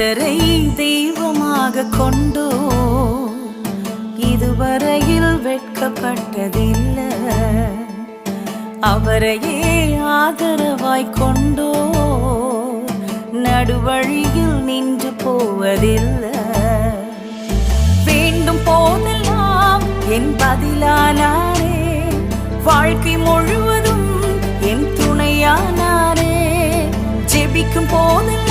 கர்த்தரை தெய்வமாக கொண்டோ இதுவரையில் வெட்கப்பட்டதில்லை. அவரையே ஆதரவாய் கொண்டோ நடுவழியில் நின்று போவதில்லை. வேண்டும் போதெல்லாம் என் பதிலானாரே, வாழ்க்கை முழுவதும் என் துணையானாரே. ஜெபிக்கும் போதெல்லாம்